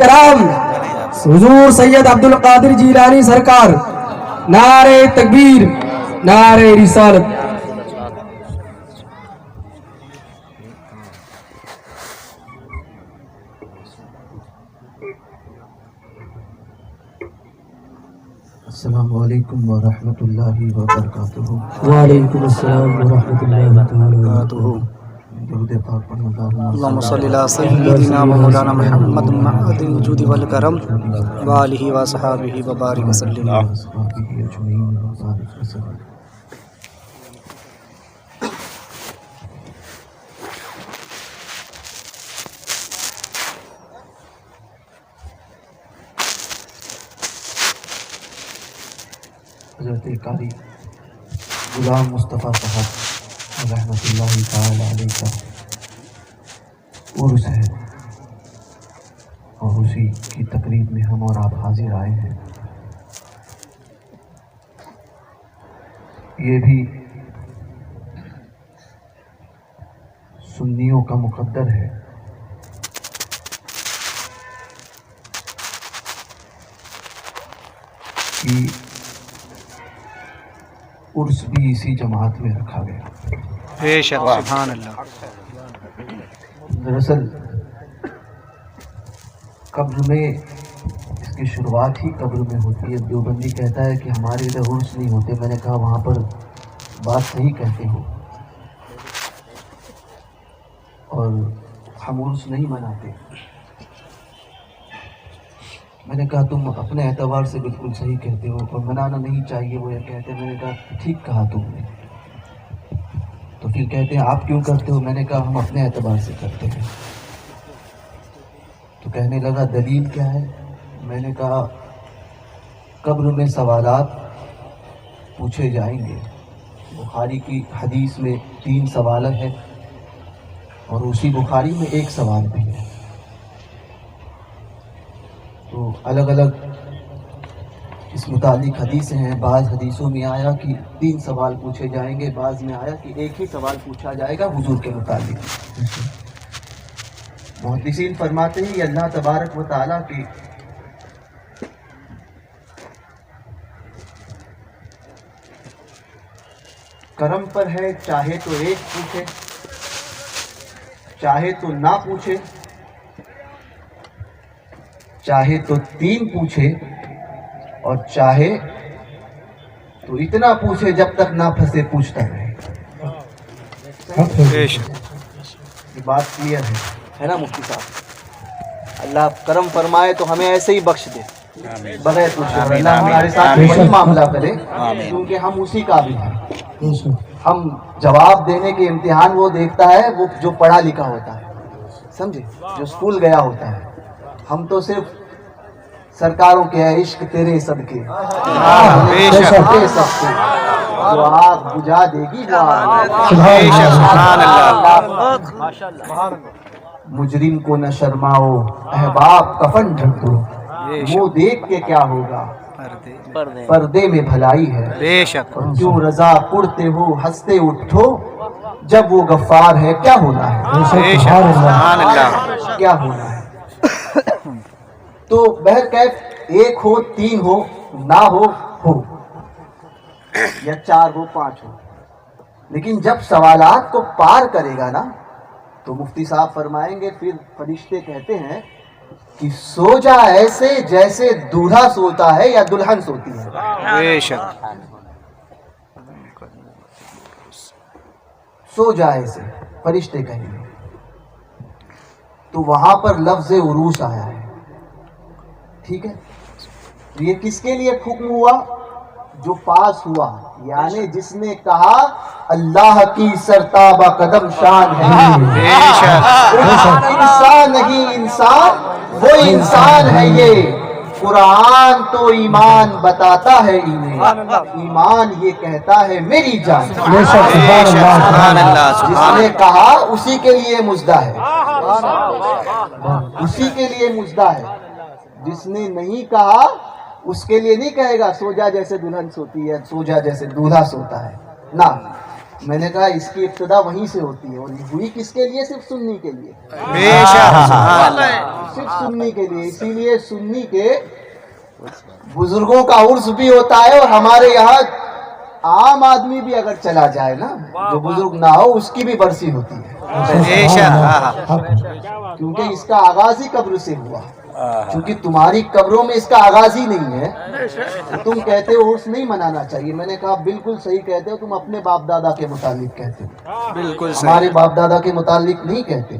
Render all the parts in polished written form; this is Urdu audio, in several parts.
کرام حضور سید عبد القادر جیلانی سرکار، نعرہ تکبیر، نعرہ رسالت۔ السلام علیکم ورحمۃ اللہ وبرکاتہ۔ وعلیکم السلام ورحمۃ اللہ وبرکاتہ۔ درود پاک پڑھنا۔ اللہم صلی علی سیدنا و مولانا محمد معدن الجود والکرم وآلہ وصحابہ وبارک وسلم۔ حضرت قاری غلام مصطفیٰ صاحب رحمۃ اللہ تعالی علیہ کا عرس ہے، اور اسی کی تقریب میں ہم اور آپ حاضر آئے ہیں۔ یہ بھی سنیوں کا مقدر ہے کہ عرس بھی اسی جماعت میں رکھا گیا۔ بے شک، سبحان اللہ۔ دراصل قبر میں اس کی شروعات ہی قبر میں ہوتی ہے۔ دیوبندی کہتا ہے کہ ہمارے ادھر عرس نہیں ہوتے۔ میں نے کہا وہاں پر بات صحیح کہتے ہو، اور ہم عرس نہیں مناتے۔ میں نے کہا تم اپنے اعتبار سے بالکل صحیح کہتے ہو، اور منانا نہیں چاہیے وہ یہ کہتے ہیں۔ میں نے کہا ٹھیک کہا تم نے۔ تو پھر کہتے ہیں آپ کیوں کرتے ہو؟ میں نے کہا ہم اپنے اعتبار سے کرتے ہیں۔ تو کہنے لگا دلیل کیا ہے؟ میں نے کہا قبر میں سوالات پوچھے جائیں گے۔ بخاری کی حدیث میں 3 سوال ہے، اور اسی بخاری میں 1 سوال بھی ہے۔ تو الگ الگ اس متعلق حدیثیں ہیں۔ بعض حدیثوں میں آیا کہ 3 سوال پوچھے جائیں گے، بعض میں آیا کہ 1 ہی سوال پوچھا جائے گا حضور کے متعلق۔ محدثین فرماتے ہیں یہ اللہ تبارک و تعالیٰ کی کرم پر ہے، چاہے تو 1 پوچھے، چاہے تو نہ پوچھے، چاہے تو 3 پوچھے، اور چاہے تو اتنا پوچھے جب تک نہ پھنسے پوچھتا رہے۔ بے شک، یہ بات کلیئر ہے نا مفتی صاحب؟ اللہ کرم فرمائے تو ہمیں ایسے ہی بخش دے بغیر پوچھے، اور اللہ ہمارے ساتھ وہی معاملہ کرے، کیونکہ ہم اسی قابل ہیں۔ ہم جواب دینے کے امتحان وہ دیکھتا ہے وہ جو پڑھا لکھا ہوتا ہے، سمجھے، جو اسکول گیا ہوتا ہے۔ ہم تو صرف سرکاروں کے ہے عشق تیرے صدقے، جو آگ بجھا دے گی وہ مجرم کو نہ شرماؤ، احباب کفن ڈھک دو، وہ دیکھ کے کیا ہوگا، پردے میں بھلائی ہے۔ بے شک، اور کیوں رضا پڑتے ہو ہنستے اٹھو، جب وہ غفار ہے کیا ہونا ہے، بے شک، سبحان اللہ۔ کیا ہونا ہے۔ تو بہرکیف 1 ہو 3 ہو نہ ہو یا 4 ہو 5 ہو، لیکن جب سوالات کو پار کرے گا نا تو مفتی صاحب فرمائیں گے پھر فرشتے کہتے ہیں کہ سو جا ایسے جیسے دولہا سوتا ہے یا دلہن سوتی ہے۔ بے شک، سو جا ایسے فرشتے کہیں گے۔ تو وہاں پر لفظ عروس آیا ہے، ٹھیک ہے۔ تو یہ کس کے لیے حکم ہوا؟ جو پاس ہوا، یعنی جس نے کہا اللہ کی سرتابہ قدم شان ہے، بے شک، انسان نہیں انسان وہ انسان ہے یہ، قرآن تو ایمان بتاتا ہے انہیں، ایمان یہ کہتا ہے میری جان۔ سبحان اللہ، جس نے کہا اسی کے لیے مژدہ ہے، اسی کے لیے مژدہ ہے۔ جس نے نہیں کہا اس کے لیے نہیں کہے گا سو جا جیسے دلہن سوتی ہے، سو جا جیسے دولہا سوتا ہے، نہ، میں نے کہا اس کی ابتدا وہیں سے ہوتی ہے، اور یہ ہوئی کس کے لیے؟ صرف سنی کے لیے، بے شک سبحان اللہ صرف سنی کے لیے. اسی لیے سنی کے بزرگوں کا عرس بھی ہوتا ہے، اور ہمارے یہاں عام آدمی بھی اگر چلا جائے نا، جو بزرگ نہ ہو، اس کی بھی برسی ہوتی ہے، بے شک کیونکہ اس کا آغاز ہی قبر سے ہوا. کیونکہ تمہاری قبروں میں اس کا آغاز ہی نہیں ہے. تم کہتے ہو عرس نہیں منانا چاہیے. میں نے کہا بالکل صحیح کہتے ہو، تم اپنے باپ دادا کے متعلق کہتے ہو، بالکل ہمارے باپ دادا کے متعلق نہیں کہتے،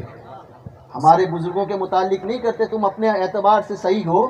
ہمارے بزرگوں کے متعلق نہیں کرتے. تم اپنے اعتبار سے صحیح ہو،